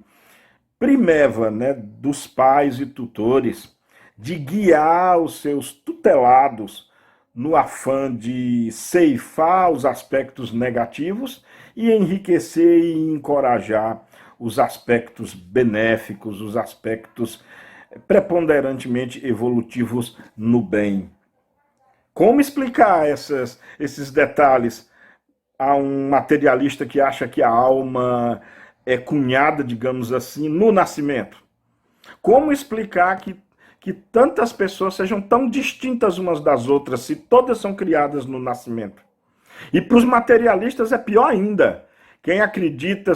primeva, né, dos pais e tutores de guiar os seus tutelados no afã de ceifar os aspectos negativos e enriquecer e encorajar os aspectos benéficos, os aspectos preponderantemente evolutivos no bem. Como explicar esses detalhes a um materialista que acha que a alma é cunhada, digamos assim, no nascimento? Como explicar que tantas pessoas sejam tão distintas umas das outras, se todas são criadas no nascimento? E para os materialistas é pior ainda. Quem acredita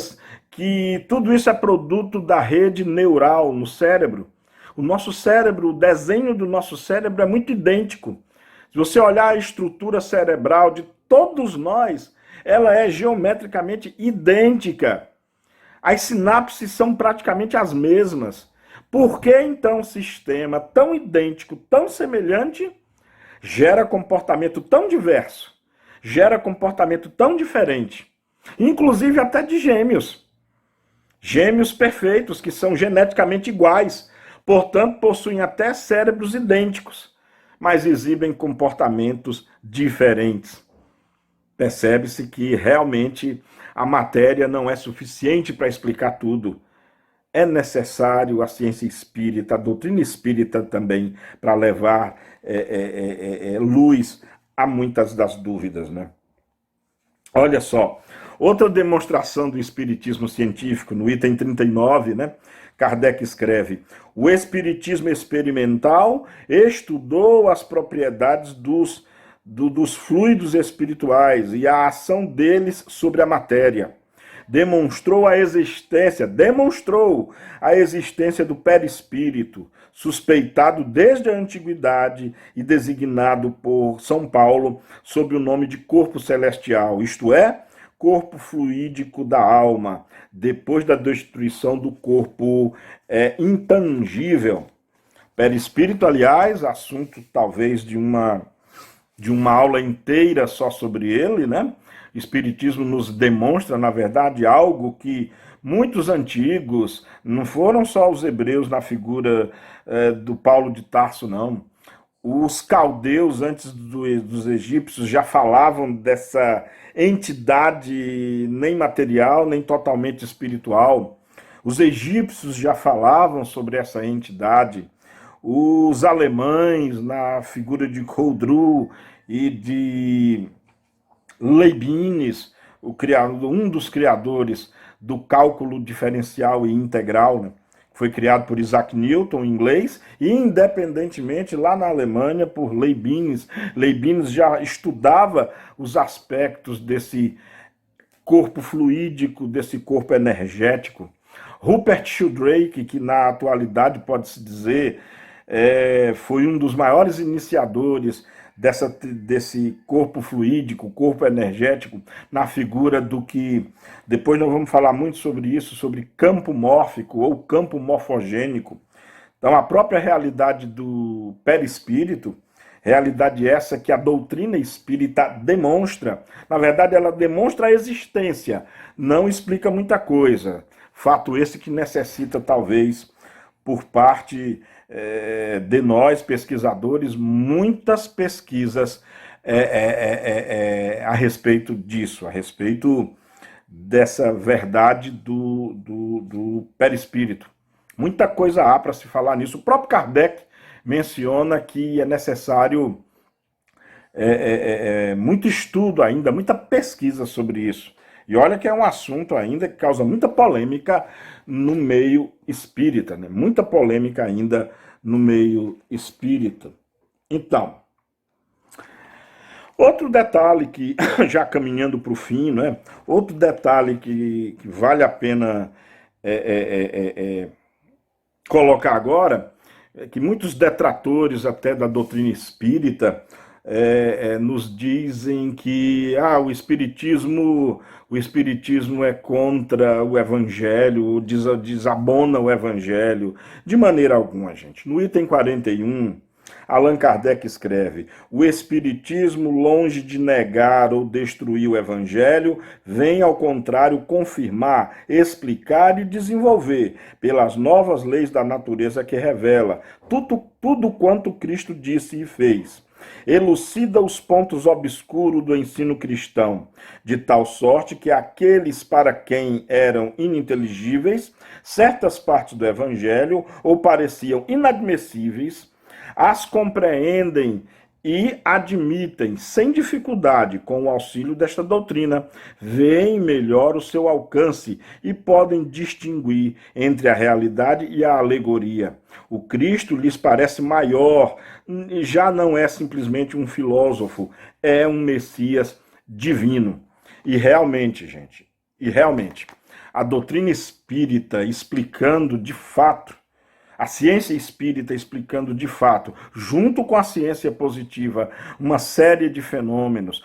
que tudo isso é produto da rede neural no cérebro, o nosso cérebro, o desenho do nosso cérebro é muito idêntico. Se você olhar a estrutura cerebral de todos nós, ela é geometricamente idêntica. As sinapses são praticamente as mesmas. Por que então um sistema tão idêntico, tão semelhante, gera comportamento tão diverso? Gera comportamento tão diferente? Inclusive até de gêmeos. Gêmeos perfeitos, que são geneticamente iguais, portanto possuem até cérebros idênticos, mas exibem comportamentos diferentes. Percebe-se que realmente a matéria não é suficiente para explicar tudo. É necessário a ciência espírita, a doutrina espírita também, para levar luz a muitas das dúvidas, né? Olha só, outra demonstração do espiritismo científico, no item 39, né? Kardec escreve: o espiritismo experimental estudou as propriedades dos fluidos espirituais e a ação deles sobre a matéria. Demonstrou a existência do perispírito, suspeitado desde a antiguidade e designado por São Paulo sob o nome de corpo celestial, isto é, corpo fluídico da alma, depois da destruição do corpo intangível. Perispírito, aliás, assunto talvez de uma aula inteira só sobre ele, né? O Espiritismo nos demonstra, na verdade, algo que muitos antigos, não foram só os hebreus na figura do Paulo de Tarso, não. Os caldeus, antes dos egípcios, já falavam dessa entidade nem material, nem totalmente espiritual. Os egípcios já falavam sobre essa entidade. Os alemães, na figura de Coudreau e de Leibniz, um dos criadores do cálculo diferencial e integral, né? Foi criado por Isaac Newton, em inglês, e independentemente, lá na Alemanha, por Leibniz. Leibniz já estudava os aspectos desse corpo fluídico, desse corpo energético. Rupert Sheldrake, que na atualidade pode-se dizer foi um dos maiores iniciadores desse corpo fluídico, corpo energético, na figura do que, depois nós vamos falar muito sobre isso, sobre campo mórfico ou campo morfogênico. Então, a própria realidade do perispírito, realidade essa que a doutrina espírita demonstra, na verdade ela demonstra a existência, não explica muita coisa. Fato esse que necessita, talvez, por parte de nós, pesquisadores, muitas pesquisas a respeito disso, a respeito dessa verdade do perispírito. Muita coisa há para se falar nisso. O próprio Kardec menciona que é necessário muito estudo ainda, muita pesquisa sobre isso. E olha que é um assunto ainda que causa muita polêmica no meio espírita, né? Muita polêmica ainda no meio espírita. Então, outro detalhe que, já caminhando para o fim, né? Outro detalhe que vale a pena colocar agora, é que muitos detratores até da doutrina espírita nos dizem que o espiritismo é contra o evangelho, desabona o evangelho. De maneira alguma, gente. No item 41, Allan Kardec escreve: o espiritismo, longe de negar ou destruir o evangelho, vem, ao contrário, confirmar, explicar e desenvolver, pelas novas leis da natureza que revela, tudo quanto Cristo disse e fez. elucida os pontos obscuros do ensino cristão, de tal sorte que aqueles para quem eram ininteligíveis certas partes do evangelho ou pareciam inadmissíveis, as compreendem e admitem sem dificuldade com o auxílio desta doutrina, veem melhor o seu alcance e podem distinguir entre a realidade e a alegoria. O Cristo lhes parece maior, já não é simplesmente um filósofo, é um Messias divino. E realmente, gente, a doutrina espírita explicando de fato, a ciência espírita explicando de fato, junto com a ciência positiva, uma série de fenômenos.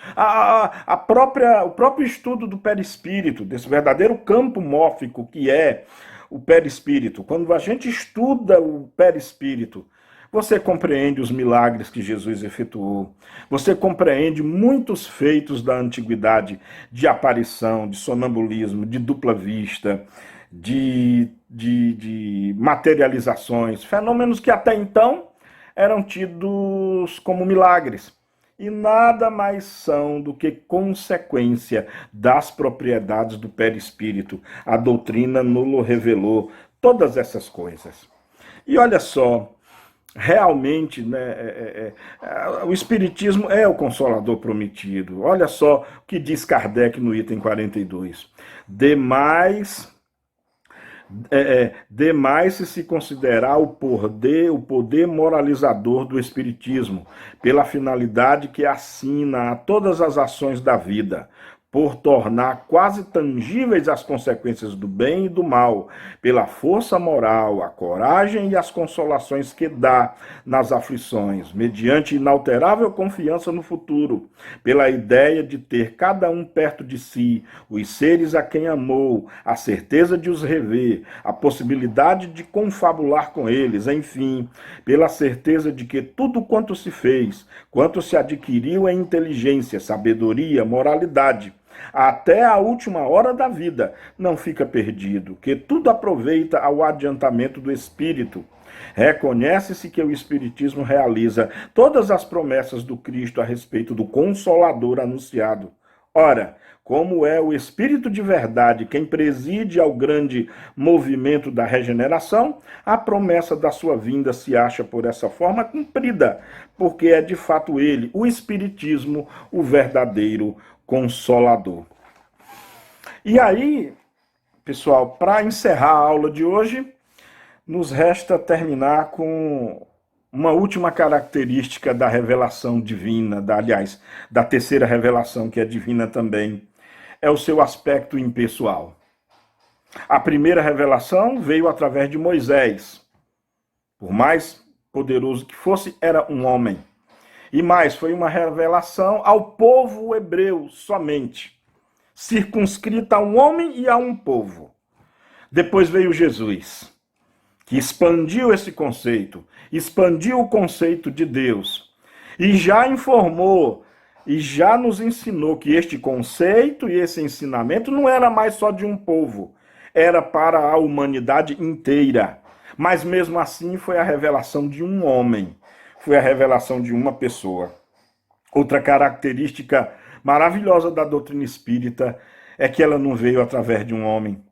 O próprio estudo do perispírito, desse verdadeiro campo mórfico que é o perispírito. Quando a gente estuda o perispírito, você compreende os milagres que Jesus efetuou. Você compreende muitos feitos da antiguidade, de aparição, de sonambulismo, de dupla vista, de materializações, fenômenos que até então eram tidos como milagres. E nada mais são do que consequência das propriedades do perispírito. A doutrina nos revelou todas essas coisas. E olha só, realmente, né, o Espiritismo é o consolador prometido. Olha só o que diz Kardec no item 42. Demais se considerar o poder moralizador do Espiritismo, pela finalidade que assina a todas as ações da vida, por tornar quase tangíveis as consequências do bem e do mal, pela força moral, a coragem e as consolações que dá nas aflições, mediante inalterável confiança no futuro, pela ideia de ter cada um perto de si, os seres a quem amou, a certeza de os rever, a possibilidade de confabular com eles, enfim, pela certeza de que tudo quanto se fez, quanto se adquiriu em inteligência, sabedoria, moralidade, até a última hora da vida, não fica perdido, que tudo aproveita ao adiantamento do espírito. Reconhece-se que o Espiritismo realiza todas as promessas do Cristo a respeito do Consolador anunciado. Ora, como é o Espírito de verdade quem preside ao grande movimento da regeneração, a promessa da sua vinda se acha por essa forma cumprida, porque é de fato ele, o Espiritismo, o verdadeiro Consolador. E aí, pessoal, para encerrar a aula de hoje, nos resta terminar com uma última característica da revelação divina, da terceira revelação, que é divina também, é o seu aspecto impessoal. A primeira revelação veio através de Moisés. Por mais poderoso que fosse, era um homem. E mais, foi uma revelação ao povo hebreu somente, circunscrita a um homem e a um povo. Depois veio Jesus, que expandiu esse conceito, expandiu o conceito de Deus, e já informou, e já nos ensinou que este conceito e esse ensinamento não era mais só de um povo, era para a humanidade inteira. Mas mesmo assim foi a revelação de um homem, foi a revelação de uma pessoa. Outra característica maravilhosa da doutrina espírita é que ela não veio através de um homem,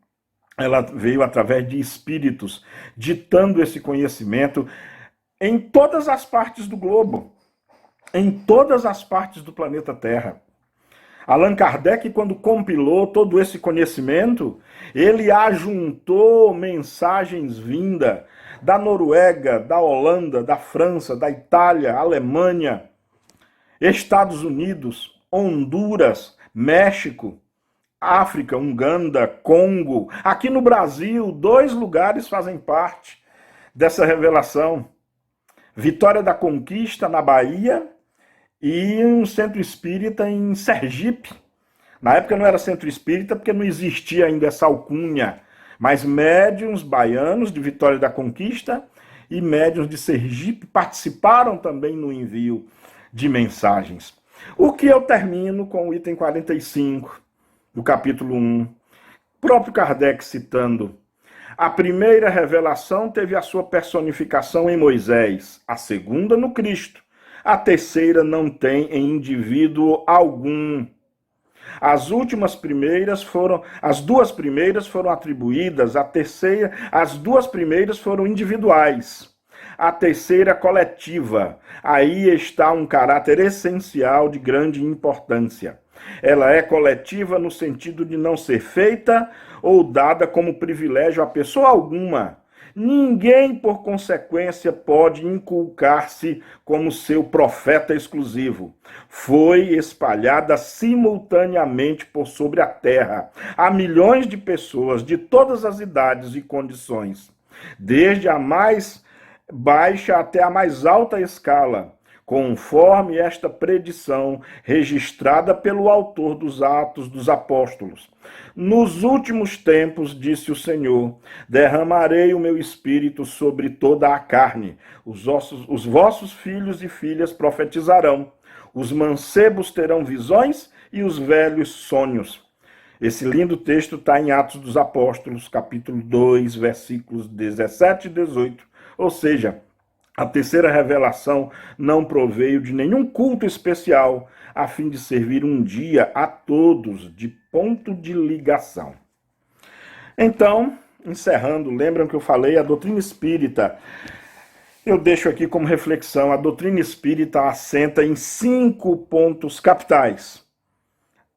ela veio através de espíritos, ditando esse conhecimento em todas as partes do globo, em todas as partes do planeta Terra. Allan Kardec, quando compilou todo esse conhecimento, ele ajuntou mensagens vindas da Noruega, da Holanda, da França, da Itália, Alemanha, Estados Unidos, Honduras, México, África, Uganda, Congo. Aqui no Brasil, 2 lugares fazem parte dessa revelação. Vitória da Conquista, na Bahia, e um centro espírita em Sergipe. Na época não era centro espírita porque não existia ainda essa alcunha, mas médiuns baianos de Vitória da Conquista e médiuns de Sergipe participaram também no envio de mensagens. O que eu termino com o item 45 do capítulo 1. Próprio Kardec citando: a primeira revelação teve a sua personificação em Moisés, a segunda no Cristo. A terceira não tem em indivíduo algum. As duas primeiras foram atribuídas, as duas primeiras foram individuais. A terceira coletiva. Aí está um caráter essencial de grande importância. Ela é coletiva no sentido de não ser feita ou dada como privilégio a pessoa alguma. Ninguém, por consequência, pode inculcar-se como seu profeta exclusivo. Foi espalhada simultaneamente por sobre a terra a milhões de pessoas de todas as idades e condições, desde a mais baixa até a mais alta escala, conforme esta predição registrada pelo autor dos Atos dos Apóstolos. Nos últimos tempos, disse o Senhor, derramarei o meu espírito sobre toda a carne. Os vossos filhos e filhas profetizarão. Os mancebos terão visões e os velhos sonhos. Esse lindo texto está em Atos dos Apóstolos, capítulo 2, versículos 17 e 18. Ou seja, a terceira revelação não proveio de nenhum culto especial, a fim de servir um dia a todos de ponto de ligação. Então, encerrando, lembram que eu falei a doutrina espírita? Eu deixo aqui como reflexão, a doutrina espírita assenta em 5 pontos capitais.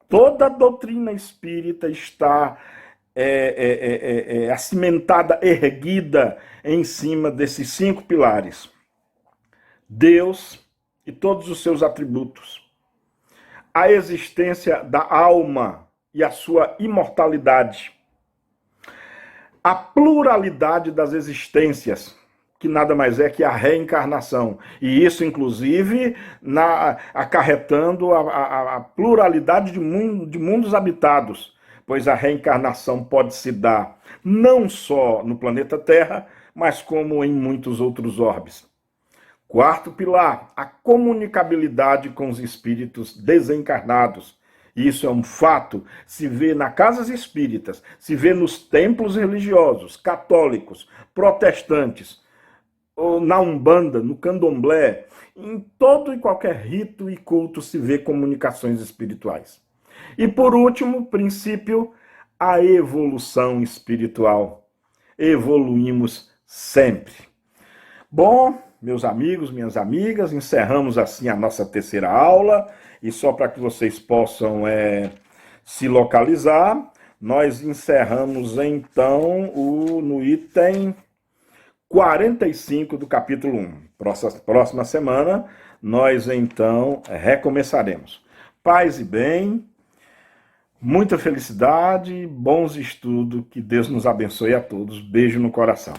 Toda a doutrina espírita está acimentada, erguida em cima desses 5 pilares. Deus e todos os seus atributos. A existência da alma e a sua imortalidade. A pluralidade das existências, que nada mais é que a reencarnação. E isso, inclusive, acarretando a pluralidade de mundos habitados, pois a reencarnação pode se dar não só no planeta Terra, mas como em muitos outros orbes. 4º pilar, a comunicabilidade com os espíritos desencarnados. Isso é um fato, se vê nas casas espíritas, se vê nos templos religiosos, católicos, protestantes, ou na Umbanda, no Candomblé, em todo e qualquer rito e culto se vê comunicações espirituais. E por último, princípio, a evolução espiritual. Evoluímos sempre. Bom, meus amigos, minhas amigas, encerramos assim a nossa terceira aula, e só para que vocês possam se localizar, nós encerramos então no item 45 do capítulo 1. Próxima semana, nós então recomeçaremos. Paz e bem, muita felicidade, bons estudos, que Deus nos abençoe a todos. Beijo no coração.